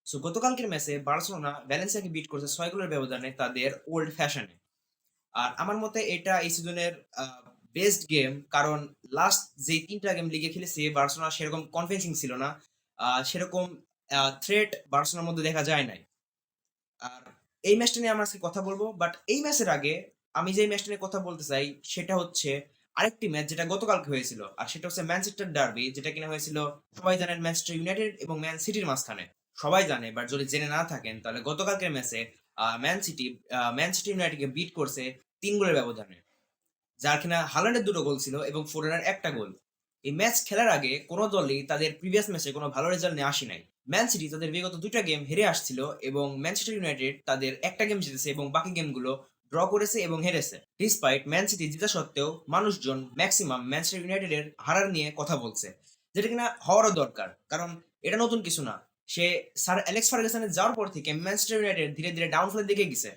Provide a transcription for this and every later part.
So গতকালকের ম্যাচে Barcelona ভ্যালেন্সিয়াকে bit করছে ৬ গোলের ব্যবধানে তাদের ওল্ড ফ্যাশনে। আর আমার মতে এটা এই সিজনের বেস্ট গেম। কারণ লাস্ট যে ৩ টা গেম লিগে খেলেছে বার্সেলোনা সেরকম কনভিন্সিং ছিল না। সেরকম থ্রেট বার্সেলোনার মধ্যে দেখা যায় নাই। আর এই ম্যাচটা নিয়ে আমরা আজকে কথা বলবো। বাট এই ম্যাচের আগে আমি যে ম্যাচটা নিয়ে কথা বলতে চাই সেটা হচ্ছে আরেকটি ম্যাচ যেটা গতকালকে হয়েছিল। আর সেটা হচ্ছে ম্যানচেস্টার ডার্বি, যেটা কিনা হয়েছিল সবাই জানেন ম্যানচেস্টার ইউনাইটেড এবং ম্যান সিটির মাঝখানে। সবাই জানে, বাট যদি জেনে না থাকেন তাহলে গতকালকের ম্যাচে ম্যান সিটি ইউনাইটেডকে বিট করছে ৩ গোলের ব্যবধানে, যার কিনা হালান্ডের ২ টো গোল ছিল এবং ফোরেনের ১ টা গোল। এই ম্যাচ খেলার আগে কোনো দলই তাদের প্রিভিয়াস ম্যাচে কোনো ভালো রেজাল্ট নিয়ে আসে নাই। ম্যান সিটি তাদের বিগত ২ টা গেম হেরে আসছিল এবং ম্যানচেস্টার ইউনাইটেড তাদের ১ টা গেম জিতেছে এবং বাকি গেমগুলো ড্র করেছে এবং হেরেছে। ডিসপাইট ম্যান সিটি জেতা সত্ত্বেও মানুষজন ম্যাক্সিমাম ম্যানচেস্টার ইউনাইটেডের হারার নিয়ে কথা বলছে, যেটা কিনা হওয়ারও দরকার। কারণ এটা নতুন কিছু না। সে স্যার অ্যালেক্স ফার্গুসনের যাওয়ার পর থেকে ম্যানচেস্টার ইউনাইটেড ধীরে ধীরে ডাউনফলের দিকে গেছে।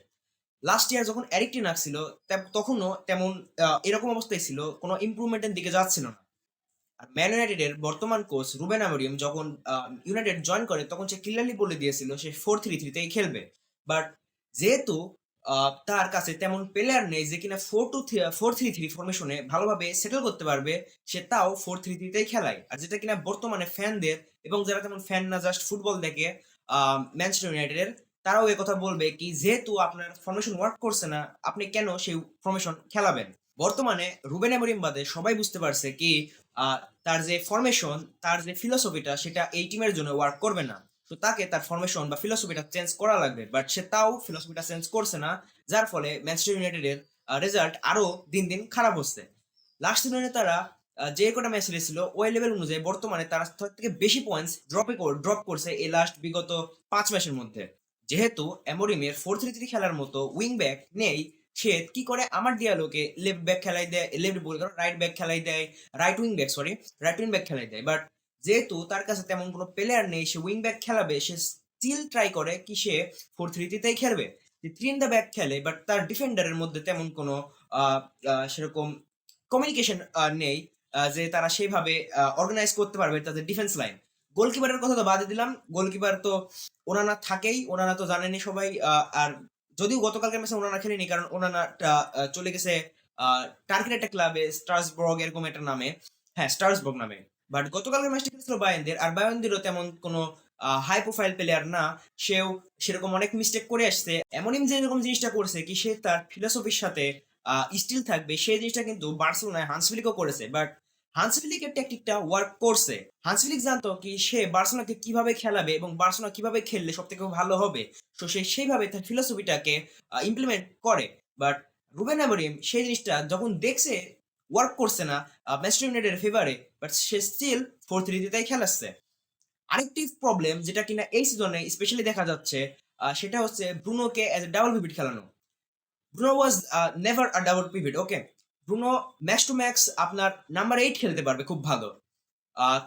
লাস্ট ইয়ার যখন এরিক টেন ছিল তখনও তেমন এরকম অবস্থায় ছিল, কোনো ইমপ্রুভমেন্টের দিকে যাচ্ছিল না। আর ম্যান ইউনাইটেডের বর্তমান কোচ রুবেন আমোরিম যখন ইউনাইটেড জয়েন করে তখন সে ক্লিয়ারলি বলে দিয়েছিল সে 4-3-3 তেই খেলবে। বাট যেহেতু তার কাছে তেমন প্লেয়ার নেই যে কিনা 4-3 ফরমেশনে ভালোভাবে সেটেল করতে পারবে, সে তাও 4-3-3 তেই খেলায়। আর যেটা কিনা বর্তমানে ফ্যানদের এবং যারা তেমন ফ্যান না, জাস্ট ফুটবল দেখে ম্যানচেস্টার ইউনাইটেডের, তারাও কথা বলবে কি যেহেতু আপনার ফরমেশন ওয়ার্ক করছে না, আপনি কেন সেই ফরমেশন খেলাবেন। বর্তমানে রুবেন আমোরিম বাদে সবাই বুঝতে পারছে কি আহ, তার যে ফরমেশন, তার যে ফিলোসফিটা, সেটা এই টিমের জন্য ওয়ার্ক করবে না। তো তাকে তার ফরমেশন বা ফিলোসফিটা চেঞ্জ করা লাগবে, বাট সে তাও ফিলোসফিটা চেঞ্জ করছে না। যার ফলে ম্যানচেস্টার ইউনাইটেডের রেজাল্ট আরো দিন দিন খারাপ হচ্ছে। লাস্ট সিজনে তারা যে কটা ম্যাচ হেরেছিল ওই লেভেল অনুযায়ী বর্তমানে তারা সব থেকে বেশি পয়েন্টস ড্রপ করছে এই লাস্ট বিগত ৫ ম্যাচের মধ্যে। যেহেতু অ্যামোরিমের 4-3-3 খেলার মতো উইং ব্যাক নেই, সে কি করে আমার ডিয়ালোকে লেফট ব্যাক খেলাই দেয়, লেফট বল রাইট ব্যাক খেলাই দেয়, রাইট উইং ব্যাক খেলাই দেয়। বাট যেহেতু তার কাছে তেমন কোনো প্লেয়ার নেই সে উইং ব্যাক খেলাবে, সে স্টিল ট্রাই করে কি সে 4-3-3-তেই খেলবে, যে 3 ইন দ্য ব্যাক খেলে। বাট তার ডিফেন্ডারের মধ্যে তেমন কোনো সেরকম কমিউনিকেশন নেই, যে তারা সেইভাবে অর্গানাইজ করতে পারবে তাদের ডিফেন্স লাইন। গোলকিপারের কথা তো বাদই দিলাম, গোলকিপার তো ওনানা থাকেই, ওনানা তো জানেনি সবাই। আর যদিও গতকালকের ম্যাচে ওনানা খেলেনি, কারণ ওনানা চলে গেছে টার্কির একটা ক্লাবে, স্ট্রাসবর্গ এরকম একটা নামে। হ্যাঁ, স্ট্রাসবর্গ নামে। বাট গতকালকের ম্যাচটা খেলেছিল বায়ার্নদের, আর বায়ার্নদেরও তেমন কোনো হাই প্রোফাইল প্লেয়ার না। সেও সেরকম অনেক মিস্টেক করে আসছে। এমনই যে এরকম জিনিসটা করছে কি সে তার ফিলোসফির সাথে স্টিল থাকবে, সেই জিনিসটা কিন্তু বার্সেলোনায় হান্স ফ্লিকও করেছে। বাট হান্স ফ্লিকের ট্যাকটিকটা ওয়ার্ক করছে। হান্স ফ্লিক জানতো কি সে বার্সেলোনাকে কিভাবে খেলাবে এবং বার্সেলোনা কিভাবে খেললে সব থেকে ভালো হবে। তো সে সেইভাবে তার ফিলোসফিটাকে ইমপ্লিমেন্ট করে। বাট রুবেন আমোরিম সেই জিনিসটা যখন দেখছে ওয়ার্ক করছে না ম্যানচেস্টার ইউনাইটেডের ফেভারে, বাট সে স্টিল 4-3-3 খেলাচ্ছে। আরেকটি প্রবলেম যেটা কিনা এই সিজনে স্পেশালি দেখা যাচ্ছে, সেটা হচ্ছে ব্রুনোকে অ্যাজ এ ডাবল পিভট খেলানো। Bruno was never a double pivot, okay. Bruno max to max আপনার নাম্বার 8 খেলতে পারবে খুব ভালো।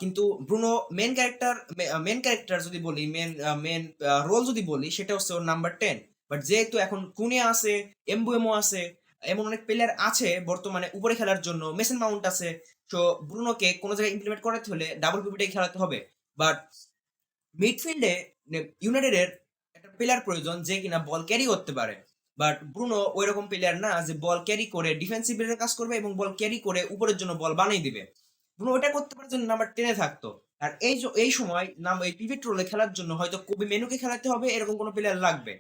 কিন্তু ব্রুনো মেন ক্যারেক্টার যদি বলি, মেন রোল যদি বলি, সেটা হচ্ছে ওর নাম্বার 10। বাট যেহেতু এখন কুনিয়া আছে, এমবুএমও আছে, এমন অনেক প্লেয়ার আছে বর্তমানে উপরে খেলার জন্য, মেসন মাউন্ট আছে। তো ব্রুনোকে কোনো জায়গায় ইমপ্লিমেন্ট করাতে হলে ডাবল পিভটে খেলাতে হবে। বাট মিডফিল্ডে ইউনাইটেডের একটা প্লেয়ার প্রয়োজন যে কিনা বল ক্যারি করতে পারে। বাট ব্রুনো ওই রকম প্লেয়ার না যে বল ক্যারি করে ডিফেন্সিভ কাজ করবে এবং বল ক্যারি করে উপরের জন্য বল বানিয়ে দিবে। ব্রুনো ওটা করতে পারার জন্য নাম্বার 10-এ থাকতো। আর এই সময় এই পিভট রোলে খেলার জন্য হয়তো কবি মেনুকে খেলাতে হবে, এরকম কোনো প্লেয়ার লাগবে।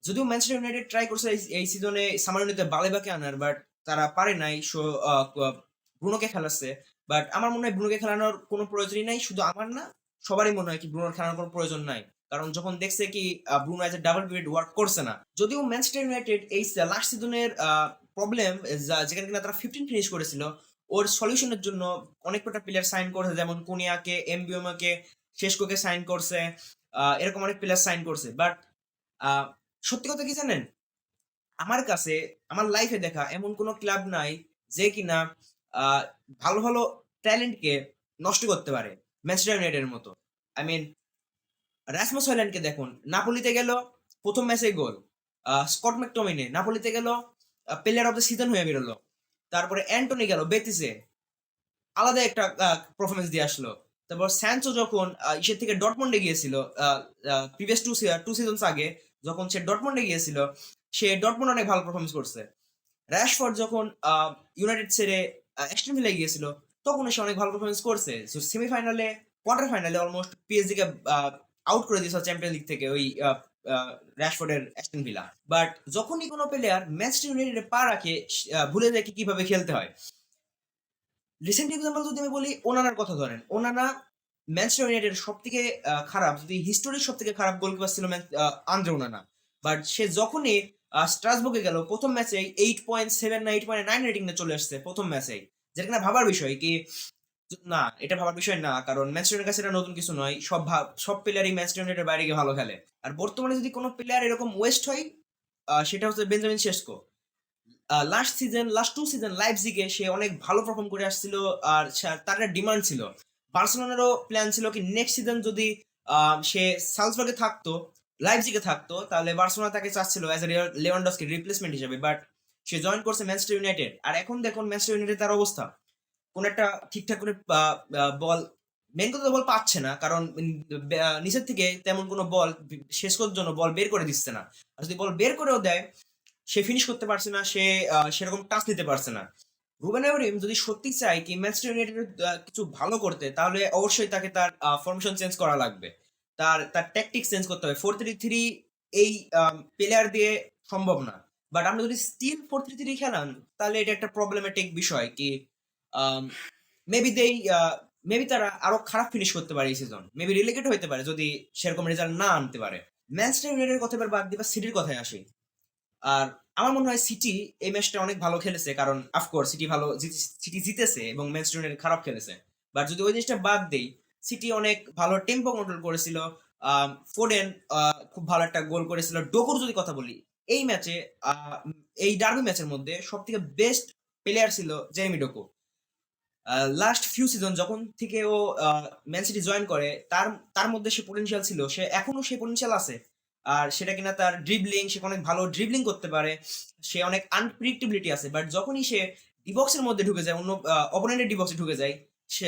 যদিও ম্যানচেস্টার ইউনাইটেড ট্রাই করছে এই সিজনে সামারনিতে বালেবাকে আনার, বাট তারা পারে নাই। সো ব্রুনোকে খেলাচ্ছে। বাট আমার মনে হয় ব্রুনোকে খেলানোর কোনো প্রয়োজনই নাই। শুধু আমার না, সবারই মনে হয় কি ব্রুনোর খেলানোর কোনো প্রয়োজন নাই। কারণ যখন দেখছে কি Bruno as a double pivot work করছে না। যদিও ম্যানচেস্টার ইউনাইটেড এই লাস্ট সিজনের প্রবলেম, যেখানে কিনা তারা 15 ফিনিশ করেছিল, ওর সলিউশনের জন্য অনেক কটা প্লেয়ার সাইন করছে, যেমন কুনিয়াকে, এমবিওমাকে, শেষকোকে সাইন করছে। এরকম অনেক প্লেয়ার সাইন করছে। বাট সত্যি কথা কি জানেন, আমার কাছে আমার লাইফে দেখা এমন কোনো ক্লাব নাই যে কিনা আহ, ভালো ভালো ট্যালেন্টকে নষ্ট করতে পারে ম্যানচেস্টার ইউনাইটেডের মতো। আই মিন, রাসমুস হয়ল্যান্ডকে দেখুন, নাপোলিতে গেল, প্রথম ম্যাচে গোল। স্কট ম্যাকটমিনে নাপোলিতে গেল, প্লেয়ার অফ দ্য সিজন হয়ে বেরোলো। তারপরে অ্যান্টনি গেল বেতিসে, আলাদা একটা পারফরমেন্স দিয়ে আসলো। তারপর স্যানচো যখন ইসের থেকে ডটমন্ডে গিয়েছিল প্রিভিয়াস টু সিজনস আগে, যখন সে ডটমন্ডে গিয়েছিল, সে ডটমন্ড অনেক ভালো পারফরমেন্স করছে। র‍্যাশফোর্ড যখন ইউনাইটেড ছেড়ে অ্যাস্টন ভিলায় গিয়েছিল, তখন সে অনেক ভালো পারফরমেন্স করছে। সেমিফাইনালে, কোয়ার্টার ফাইনালে অলমোস্ট পিএসজি কে আউট করে দিয়েছিল চ্যাম্পিয়ন লিগ থেকে ওই র‍্যাশফোর্ডের অ্যাস্টন ভিলা। বাট যখনই কোনো প্লেয়ার ম্যানচেস্টার ইউনাইটেডে পা রাখে, ভুলে যায় কি কিভাবে খেলতে হয়। রিসেন্ট এক্সাম্পল যদি আমি বলি, ওনানার কথা ধরেন। ওনানা ম্যানচেস্টার ইউনাইটেড সবথেকে খারাপ, যদি হিস্টোরির সবথেকে খারাপ গোলকিপার ছিল আন্দ্রে ওনানা। বাট সে যখনই স্ট্রাসবুর্গে গেল, প্রথম ম্যাচে 8.7 না 8.9 রেটিং নিয়ে চলে আসছে প্রথম ম্যাচেই, যেটা কিনা ভাবার বিষয় কি না, এটা ভাবার বিষয় না, কারণ ম্যানচেস্টার ইউনাইটেডের কাছে এটা নতুন কিছু নয়। সব প্লেয়ারই ম্যানচেস্টার ইউনাইটেডের বাইরে গিয়ে ভালো খেলে। আর বর্তমানে যদি কোনো প্লেয়ার এরকম ওয়েস্ট হয়, সেটা হচ্ছে বেঞ্জামিন শেশকো। লাস্ট 2 সিজন লাইপজিগে সে অনেক ভালো পারফর্ম করে আসছিল। আর তার একটা ডিমান্ড ছিল, বার্সেলোনারও প্ল্যান ছিল কি নেক্সট সিজন যদি সে সালজবার্গে থাকতো, লাইপজিগে থাকতো, তাহলে বার্সেলোনা তাকে চাচ্ছিল অ্যাজ এ লেভানডস্কি রিপ্লেসমেন্ট হিসেবে। বাট সে জয়েন করছে ম্যানচেস্টার ইউনাইটেড। আর এখন দেখুন ম্যানচেস্টার ইউনাইটেড তার অবস্থা, কোন একটা ঠিকঠাক করে বল, মেন কথা বল পাচ্ছে না, কারণ নিচের থেকে তেমন কোনো বল শেষ করার জন্য বল বের করে দিচ্ছে না। আর যদি বল বের করেও দেয়, সে ফিনিশ করতে পারছে না, সে সেরকম টাচ দিতে পারছে না। রুবেন আমরিম যদি সত্যি চায় কি ম্যানচেস্টার ইউনাইটেড কিছু ভালো করতে, তাহলে অবশ্যই তাকে তার ফরমেশন চেঞ্জ করা লাগবে, তার তার ট্যাকটিক্স চেঞ্জ করতে হবে। 4-3-3 এই প্লেয়ার দিয়ে সম্ভব না। বাট আপনি যদি স্টিল 4-3-3 খেলান, তাহলে এটা একটা প্রবলেমেটিক বিষয় কি মেবি মেবি তারা আরো খারাপ ফিনিশ করতে পারে এই সিজন, মেবি রিলেগেট হইতে পারে যদি সেরকম রেজাল্ট না আনতে পারে। ম্যানচেস্টার ইউনাইটেডের কথা এবার বাদ দিবা, সিটির কথায় আসি। আর আমার মনে হয় সিটি এই ম্যাচটা অনেক ভালো খেলেছে, কারণ অফকোর্স সিটি জিতেছে এবং ম্যানচেস্টার ইউনাইটেড খারাপ খেলেছে। বাট যদি ওই জিনিসটা বাদ দেই, সিটি অনেক ভালো টেম্পো কন্ট্রোল করেছিল। ফোডেন খুব ভালো একটা গোল করেছিল। ডোকুর যদি কথা বলি, এই ম্যাচে এই ডার্বি ম্যাচের মধ্যে সব থেকে বেস্ট প্লেয়ার ছিল জেরেমি ডোকু। লাস্ট ফিউ সিজন যখন থেকে ও ম্যান সিটি জয়েন করে, তার তার মধ্যে সে পোটেনশিয়াল ছিল, সে এখনো সেই পোটেনশিয়াল আছে। আর সেটা কিনা তার ড্রিবলিং, সে অনেক ভালো ড্রিবলিং করতে পারে, সে অনেক আনপ্রেডিক্টেবিলিটি আছে। বাট যখনই সে ডিবক্সের মধ্যে ঢুকে যায়, অন্য অপোনেন্টের ডিবক্সে ঢুকে যায়, সে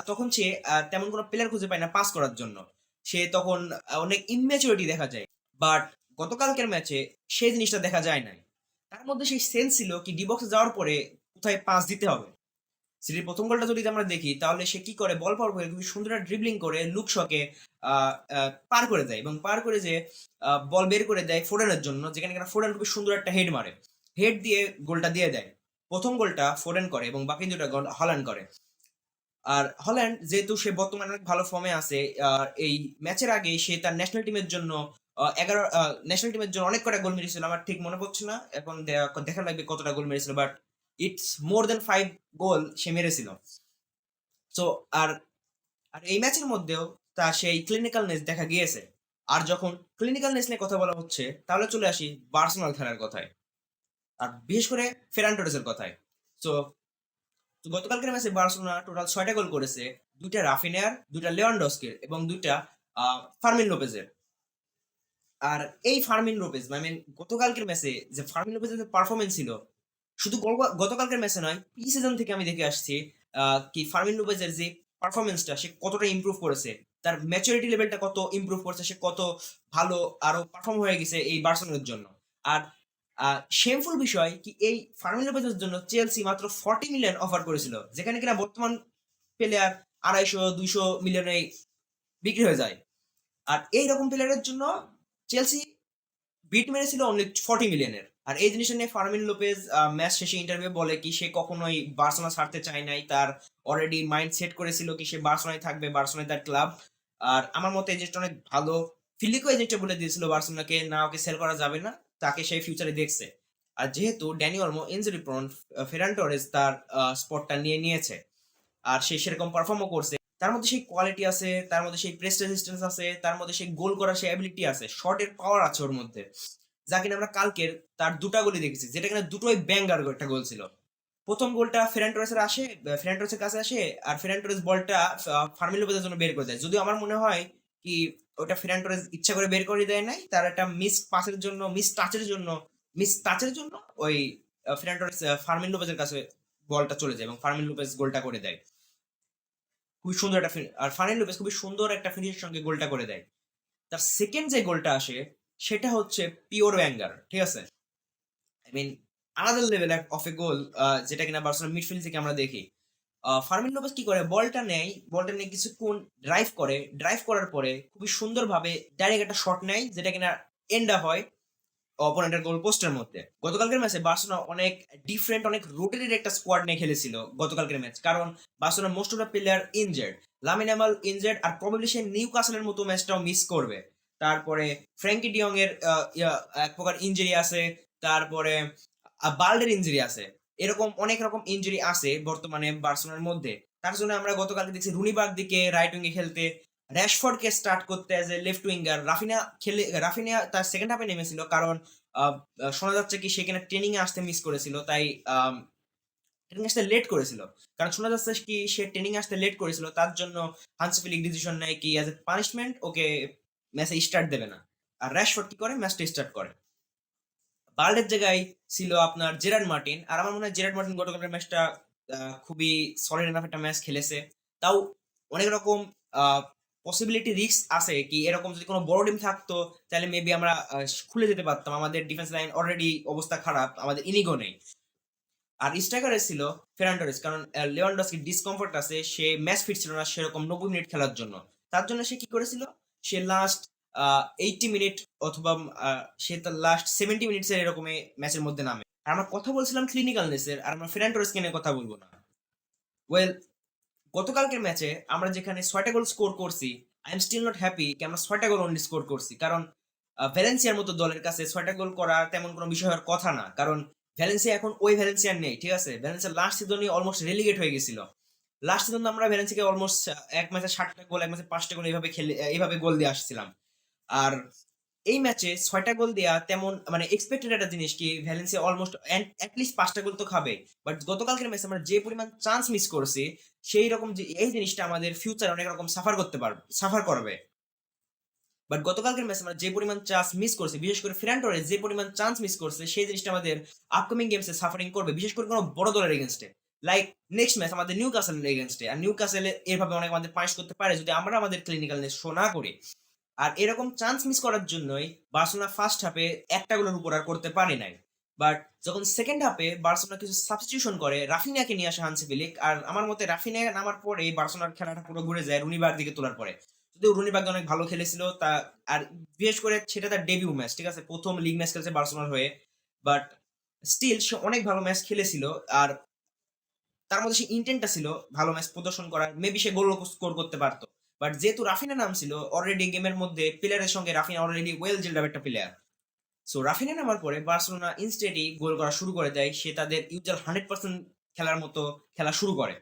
তখন সে তেমন কোনো প্লেয়ার খুঁজে পায় না পাস করার জন্য। সে তখন অনেক ইনম্যাচুরিটি দেখা যায়। বাট গতকালকের ম্যাচে সেই জিনিসটা দেখা যায় নাই। তার মধ্যে সেই সেন্স ছিল কি ডিবক্সে যাওয়ার পরে কোথায় পাস দিতে হবে। সিটির প্রথম গোলটা যদি আমরা দেখি, তাহলে সে কি করে, বল পাওয়ার পরে খুবই সুন্দর ড্রিবলিং করে লুক শকে পার করে দেয়, এবং পার করে যে বল বের করে দেয় ফোডেনের জন্য, যেখানে কিনা ফোডেন খুবই সুন্দর একটা হেড মারে, হেড দিয়ে গোলটা দিয়ে দেয়। প্রথম গোলটা ফোডেন করে এবং বাকি দুটা গোল হল্যান্ড করে। আর হল্যান্ড যেহেতু সে বর্তমানে অনেক ভালো ফর্মে আছে, এই ম্যাচের আগে সে তার ন্যাশনাল টিমের জন্য 11 ন্যাশনাল টিমের জন্য অনেক কটা গোল মেরেছিল, আমার ঠিক মনে পড়ছে না এখন, দেখা লাগবে কতটা গোল মেরেছিল। বাট ইটস মোর দেন 5 গোল সে মেরেছিল। সো আর আর এই ম্যাচের মধ্যেও তার সেই ক্লিনিক্যালনেস দেখা গিয়েছে। আর যখন ক্লিনিক্যালনেস নিয়ে কথা বলা হচ্ছে, তাহলে চলে আসি বার্সেলোনার খেলার কথায়, আর বিশেষ করে ফেরান টোরেসের কথায়। সো গতকালকের ম্যাচে বার্সেলোনা টোটাল 6টা গোল করেছে, 2টা রাফিনিয়ার, 2টা লেভানডস্কির এবং 2টা ফার্মিন লোপেজের। আর এই ফার্মিন লোপেজ, আই মিন গতকালকের ম্যাচে যে ফার্মিন লোপেজের যে পারফরমেন্স ছিল, শুধু গতকালকের ম্যাচে নয়, প্রি সিজন থেকে আমি দেখে আসছি কি ফার্মিন লোপেজের যে পারফরমেন্সটা, সে কতটা ইমপ্রুভ করেছে, তার ম্যাচুরিটি লেভেলটা কত ইমপ্রুভ করেছে, সে কত ভালো আরো পারফর্ম হয়ে গেছে এই বার্সেলোনার জন্য। আর শেমফুল বিষয় কি, এই ফার্মিন লোপেজের জন্য চেলসি মাত্র 40 মিলিয়ন অফার করেছিল, যেখানে কিনা বর্তমান প্লেয়ার 250-200 মিলিয়নে বিক্রি হয়ে যায়। আর এই রকম প্লেয়ারের জন্য চেলসি বিট মেরেছিল অনলি 40 মিলিয়নের। আর এই জিনিসটা নিয়ে ফার্মিন লোপেজ ম্যাচ শেষে ইন্টারভিউ বলে কি সে কখনোই বার্সেলোনা ছাড়তে চায় নাই, তার অলরেডি মাইন্ড সেট করেছিল কি সে বার্সেলোনায় থাকবে, বার্সেলোনায় তার ক্লাব। আর আমার মতে এই জিনিসটা অনেক ভালো। ফিলিকো এই জিনিসটা বলে দিয়েছিল বার্সেলোনাকে, না ওকে সেল করা যাবে না, তাকে সেই ফিউচারে দেখছে। আর যেহেতু ড্যানি অলমো ইনজুরি প্রন, ফেরান টোরেস তার স্পটটা নিয়ে নিয়েছে, আর সে সেরকম পারফর্মও করছে। তার মধ্যে সেই কোয়ালিটি আছে, তার মধ্যে সেই প্রেস রেজিস্ট্যান্স আছে, তার মধ্যে সেই গোল করার সেই অ্যাবিলিটি আছে, শটের পাওয়ার আছে ওর মধ্যে, যা কিনা আমরা কালকের তার 2টা গোলই দেখেছি, যেটা কিনা দুটোই ব্যাঙ্গার একটা গোল ছিল। প্রথম গোলটা ফেরান টোরেসের ফেরান টোরেসের কাছে আসে, আর ফেরান টোরেস বলটা ফার্মিন লোপেজের জন্য বের করে দেয়। যদিও আমার মনে হয় কি ওটা ফেরান টোরেস ইচ্ছা করে বের করে দেয় নাই, তার একটা মিস পাসের জন্য, মিস টাচের জন্য ওই ফেরান টোরেস ফার্মিন লোপেজের কাছে বলটা চলে যায় এবং ফার্মিন লোপেজ গোলটা করে দেয়। খুবই সুন্দর একটা আর ফার্নান লোপেজ খুবই সুন্দর একটা ফিনিশের সঙ্গে গোলটা করে দেয়। তার সেকেন্ড যে গোলটা আসে সেটা হচ্ছে পিওর ব্যাঙ্গার, ঠিক আছে? আই মিন আলাদা লেভেল অফ এ গোল, যেটা কিনা বার্সেলোনা মিডফিল্ড থেকে আমরা দেখি। ফার্মিন লোপেজ কি করে, বলটা নিয়ে কিছুক্ষণ ড্রাইভ করার পরে খুবই সুন্দরভাবে ডাইরেক্ট একটা শট নেয়, যেটা কিনা এন্ডা হয় অপোনেন্টের গোল পোস্টের মধ্যে। গতকালকের ম্যাচে বার্সেলোনা অনেক ডিফারেন্ট, অনেক রোটেটেড একটা স্কোয়াড নিয়ে খেলেছিল গতকালকের ম্যাচ, কারণ Barcelona most of the player injured. Lamine Yamal injured, আর প্রবাবলি সে নিউ কাসেলের মতো ম্যাচটাও মিস করবে। তারপরে ফ্র্যাঙ্কি ডিয়ং এর এক প্রকার ইনজুরি আছে, তারপরে বাল্ডের ইনজুরি আছে, এরকম অনেক রকম ইনজুরি আছে বর্তমানে বার্সেলোনার মধ্যে। তার জন্য আমরা গতকালকে দেখছি রুনিবার্গ দিকে রাইট উইঙ্গে খেলতে, র‍্যাশফোর্ডকে স্টার্ট করতে as a left winger, Raphinha তার সেকেন্ড হাফে নেমেছিল, কারণ শোনা যাচ্ছে কি সে কিনা ট্রেনিং এ আসতে মিস করেছিল, তাই ট্রেনিং আসতে লেট করেছিল। কারণ শোনা যাচ্ছে কি সে ট্রেনিং আসতে লেট করেছিল, তার জন্য হান্সি ফ্লিক ডিসিশন নেয় কি অ্যাজ এ পানিশমেন্ট ওকে ম্যাচে স্টার্ট দেবে না। আর র‍্যাশফোর্ড কি করে, ম্যাচটা স্টার্ট করে। বার্ডের জায়গায় ছিল আপনার জেরার্ড মার্টিন, আর আমার মনে হয় জেরার্ড মার্টিন গতকালের ম্যাচটা খুবই সলিড এনাফ একটা ম্যাচ খেলেছে। তাও অনেক রকম পসিবিলিটি রিস্ক আছে কি এরকম যদি কোনো বড় টিম থাকতো তাহলে মেবি আমরা খুলে যেতে পারতাম। আমাদের ডিফেন্স লাইন অলরেডি অবস্থা খারাপ, আমাদের ইনিগো নেই। আর স্ট্রাইকারে ছিল ফেরান টোরেস, কারণ লেভানডস্কি ডিসকমফোর্ট আছে, সে ম্যাচ ফিট ছিল না সেরকম 90 মিনিট খেলার জন্য। তার জন্য সে কি করেছিল, সে লাস্ট 80 মিনিট অথবা সে তার লাস্ট 70 মিনিটস এর এরকম ম্যাচের মধ্যে নামে। আর আমরা কথা বলছিলাম ক্লিনিক্যালনেসের, আর আমরা ফেরান টোরেসকে নিয়ে কথা বলবো না। ওয়েল, গতকালকের ম্যাচে আমরা যেখানে 6টা গোল স্কোর করছি, I am still not happy কি আমরা 6টা গোল অনলি স্কোর করছি, কারণ ভ্যালেন্সিয়ার মতো দলের কাছে 6টা গোল করা তেমন কোনো বিষয় হওয়ার কথা না, কারণ ভ্যালেন্সিয়া এখন ওই ভ্যালেন্সিয়ার নেই, ঠিক আছে? ভ্যালেন্সিয়া লাস্ট সিজনে অলমোস্ট রেলিগেট হয়ে গেছিল। লাস্ট সিজনে আমরা ভ্যালেন্সিয়াকে অলমোস্ট এক ম্যাচে 7টা গোল, এক ম্যাচে 5টা গোল এইভাবে গোল দিয়ে আসছিলাম। আর এই ম্যাচে 6টা গোল দেয়া তেমন মানে এক্সপেক্টেড একটা জিনিস কি ভ্যালেন্সিয়া অলমোস্ট অ্যাটলিস্ট 5টা গোল তো খাবে। বাট গতকালকের ম্যাচে আমরা যে পরিমাণ চান্স মিস করছি, সেই রকম যে এই জিনিসটা আমাদের ফিউচারে অনেক রকম সাফার করবে। বাট গতকালকের ম্যাচে আমরা যে পরিমাণ চান্স মিস করছি, বিশেষ করে ফেরান টোরেস যে পরিমাণ চান্স মিস করছে, সেই জিনিসটা আমাদের আপকামিং গেমসে সাফারিং করবে, বিশেষ করে কোনো বড় দলের এগেনস্টে। লাইক নেক্সট ম্যাচ আমাদের নিউ কাসেলের এগেনস্টে, আর নিউ কাসেল এভাবে অনেক আমাদের পানিশ করতে পারে যদি আমরা আমাদের ক্লিনিক্যালনেস শো না করি। আর এরকম চান্স মিস করার জন্যই বার্সেলোনা ফার্স্ট হাফে একটা গোলের উপর আর করতে পারে নাই। বাট যখন সেকেন্ড হাফে বার্সেলোনা কিছু সাবস্টিটিউশন করে, রাফিনিয়াকে নিয়ে আসে হান্সি ফ্লিক, আর আমার মতে রাফিনিয়া নামার পরে বার্সেলোনার খেলাটা পুরো ঘুরে যায় রুনিবার্গ দিকে তোলার পরে। যদিও রুনিবার্গ অনেক ভালো খেলেছিল, তা আর বিশেষ করে সেটা তার ডেবিউ ম্যাচ, ঠিক আছে? প্রথম লিগ ম্যাচ খেলেছে বার্সেলোনার হয়ে, বাট স্টিল সে অনেক ভালো ম্যাচ খেলেছিল। আর তার মধ্যে সে ইন্টেন্টটা ছিল ভালো ম্যাচ প্রদর্শন করার, মেবি সে গোল স্কোর করতে পারতো। বাট যেহেতু রাফিনা নাম ছিল অলরেডি গেমের মধ্যে, প্লেয়ারের সঙ্গে রাফিনা অলরেডি ওয়েল জেল্ড একটা প্লেয়ার, সো রাফিনা নামার পরে বার্সেলোনা ইনস্টেন্টই গোল করা শুরু করে দেয়। সে তাদের ইউজুয়াল 100% খেলার মতো খেলা শুরু করে।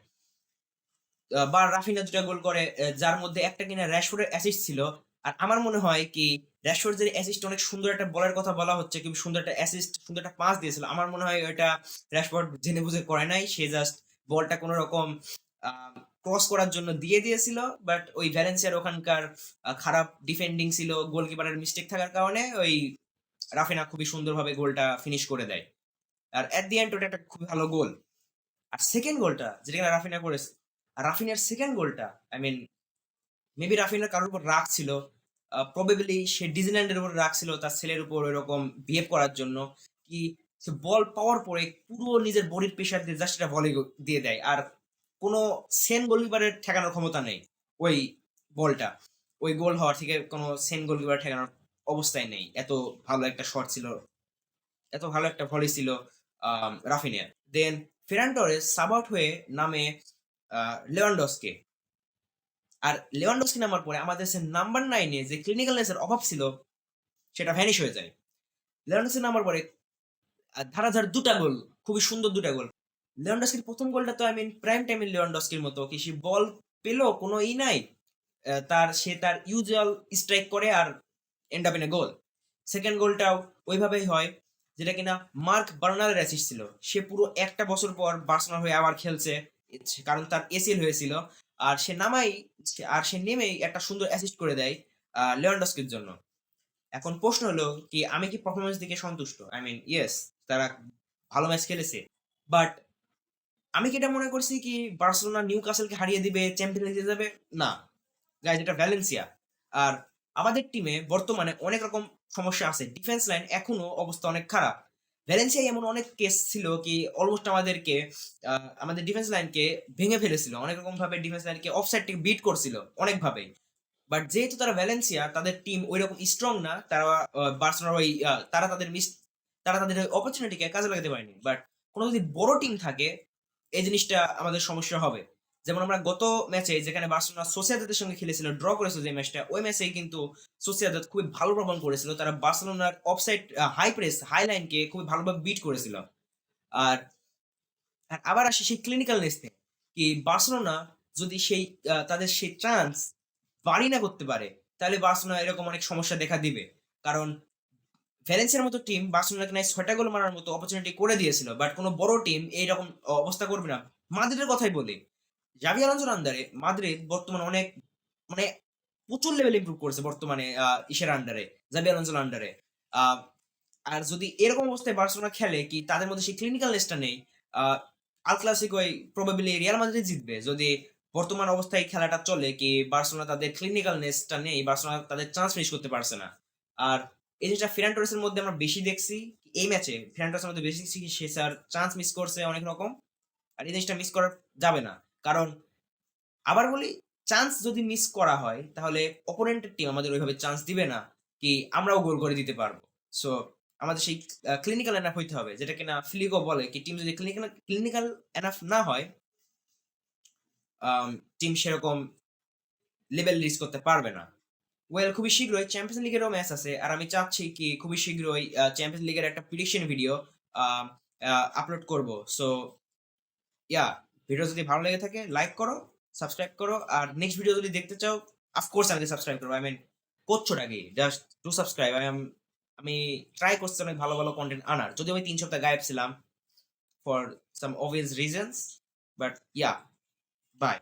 বা রাফিনা 2টা গোল করে, যার মধ্যে একটা কিনা র‍্যাশফোর্ডের অ্যাসিস্ট ছিল। আর আমার মনে হয় কি র‍্যাশফোর্ডের অ্যাসিস্ট অনেক সুন্দর একটা বলের কথা বলা হচ্ছে, খুব সুন্দর একটা অ্যাসিস্ট, সুন্দর একটা পাস দিয়েছিল। আমার মনে হয় ওটা র‍্যাশফোর্ড জেনে বুঝে করে নাই, সে জাস্ট বলটা কোনো রকম ক্রস করার জন্য দিয়ে দিয়েছিল। বাট ওই ভ্যালেন্সিয়ার ওখানকার খারাপ ডিফেন্ডিং ছিল, গোলকিপারের মিস্টেক থাকার কারণে ওই রাফিনা খুবই সুন্দরভাবে গোলটা ফিনিশ করে দেয়। আর এট দি এন্ড ওটা একটা খুব ভালো গোল। আর সেকেন্ড গোলটা যেটা কিনা রাফিনা করেছে, আর রাফিনার সেকেন্ড গোলটা, আই মিন মেবি রাফিনার কারোর উপর রাগ ছিল, প্রবাবলি সে ডিজনিল্যান্ডের উপর রাগ ছিল তার ছেলের উপর এরকম বিহেভ করার জন্য, কি সে বল পাওয়ার পরে পুরো নিজের বডির প্রেশার দিয়ে জাস্ট এটা ভলি দিয়ে দেয়। আর কোনো সেন গোলকিপারের ঠেকানোর ক্ষমতা নেই ওই বলটা, ওই গোল হওয়ার থেকে কোনো সেন গোলকিপার ঠেকানোর অবস্থায় নেই। এত ভালো একটা শট ছিল, এত ভালো একটা ভলি ছিল রাফিনিয়ার। দেন ফেরান টরেস সাব আউট হয়ে নামে লেভানডস্কি। আর লেভানডস্কি নামার পরে আমাদের সে নাম্বার 9-এ যে ক্লিনিক্যালনেসের অভাব ছিল সেটা ভ্যানিশ হয়ে যায়। লেভানডস্কি নামার পরে ধারাধার 2টা গোল, খুবই সুন্দর 2টা গোল। লেভানডস্কির প্রথম গোলটা তো আই মিন প্রাইম টাইমের লেভানডস্কির মতো, কি সে বল পেলো কোনো নাই, তার ইউজুয়াল স্ট্রাইক করে আর end up in a goal. Second গোলটাও ওইভাবেই হয়, যেটা কিনা মার্ক বার্নারের অ্যাসিস্ট ছিল। সে পুরো একটা বছর পর বার্সেলোনা হয়ে আবার খেলছে, কারণ তার এসিএল হয়েছিল। আর সে নেমেই একটা সুন্দর অ্যাসিস্ট করে দেয় লেভানডস্কির জন্য। এখন প্রশ্ন হলো কি আমি কি পারফরমেন্স দিকে সন্তুষ্ট? আই মিন ইয়েস, তারা ভালো ম্যাচ খেলেছে, বাট আমি কি এটা মনে করছি কি বার্সেলোনা নিউক্যাসলকে হারিয়ে দিবে, চ্যাম্পিয়ন্স লিগে যাবে? না। গাইজ, এটা ভ্যালেন্সিয়া। আর আমাদের টিমে বর্তমানে অনেক রকম সমস্যা আছে। ডিফেন্স লাইন এখনো অবস্থা অনেক খারাপ। ভ্যালেন্সিয়ায় এমন অনেক কেস ছিল কি অলমোস্ট আমাদেরকে আমাদের ডিফেন্স লাইনকে ভেঙে ফেলেছিল। অনেক রকম ভাবে ডিফেন্স লাইনকে অফসাইড থেকে বিট করছিল অনেকভাবে। বাট যেহেতু তারা ভ্যালেন্সিয়া, তাদের টিম ওইরকম স্ট্রং না, তারা বার্সেলোনার ওই তারা তাদের অপরচুনিটিকে কাজে লাগাতে পারেনি। বাট কোনো যদি বড় টিম থাকে, এই জিনিসটা আমাদের সমস্যা হবে। যেমন আমরা গত ম্যাচে যেখানে বার্সেলোনা সোসিয়েদাদের সঙ্গে খেলেছিল, ড্র করেছিল যে ম্যাচটা, ওই ম্যাচেই কিন্তু সোসিয়েদাদ খুবই ভালো পারফর্ম করেছিল। তারা বার্সেলোনার অফসাইড হাই প্রেস হাই লাইনকে খুবই ভালোভাবে বিট করেছিল। আর আর আবার আসি সেই ক্লিনিক্যালনেস তে, কি বার্সেলোনা যদি সেই তাদের সেই চান্স বাড়ি না করতে পারে, তাহলে বার্সেলোনা এরকম অনেক সমস্যা দেখা দিবে। কারণ ভ্যালেন্সিয়ার মতো টিম বার্সেলোনাকে নাই 6টা গোল মারার মতো অপরচুনিটি করে দিয়েছিল, বাট কোনো বড় টিম এইরকম অবস্থা করবে না। মাদ্রিদের কথাই বলি, জাভি আলোনসোর আন্ডারে মাদ্রিদ বর্তমানে অনেক, মানে প্রচুর লেভেল ইমপ্রুভ করেছে বর্তমানে ইসের আন্ডারে, জাভি আলোনসোর আন্ডারে। আর যদি এরকম অবস্থায় বার্সেলোনা খেলে, কি তাদের মধ্যে সেই ক্লিনিক্যালনেসটা নেই, আল ক্লাসিকোয় প্রবাবলি রিয়াল মাদ্রিদ জিতবে। যদি বর্তমান অবস্থায় খেলাটা চলে, কি বার্সেলোনা তাদের ক্লিনিক্যালনেসটা নেই, বার্সেলোনা তাদের চান্স ফিনিশ করতে পারছে না। আর এই যেটা ফেরান টোরেসের মধ্যে আমরা বেশি দেখছি, এই ম্যাচে ফেরান টোরেসের মধ্যে বেশি দেখছি কি সে স্যার চান্স মিস করছে অনেক রকম। আর এই জিনিসটা মিস করা যাবে না। কারণ আবার বলি, চান্স যদি মিস করা হয়, তাহলে অপোনেন্টের টিম আমাদের ওইভাবে চান্স দিবে না কি আমরাও গোল করে দিতে পারবো। সো আমাদের সেই ক্লিনিক্যাল এনাফ হইতে হবে, যেটা কিনা ফিলিগো বলে কি টিম যদি ক্লিনিক্যাল ক্লিনিক্যাল এনাফ না হয়, টিম সেরকম লেভেল রিচ করতে পারবে না। ওয়েল, খুবই শীঘ্রই চ্যাম্পিয়ন্স লিগেরও ম্যাচ আছে, আর আমি চাচ্ছি কি খুবই শীঘ্রই চ্যাম্পিয়ন্স লিগের একটা প্রিডিকশন ভিডিও আপলোড করব। সো ইয়া, ভিডিও যদি ভালো লেগে থাকে লাইক করো, সাবস্ক্রাইব করো, আর নেক্সট ভিডিও যদি দেখতে চাও অফকোর্স আমাকে সাবস্ক্রাইব করো। আই মিন, করছোটা কি, জাস্ট টু সাবস্ক্রাইব। আমি ট্রাই করছি অনেক ভালো ভালো কন্টেন্ট আনার, যদিও আমি 3 সপ্তাহ গায়েব ছিলাম for some obvious reasons, but yeah, by.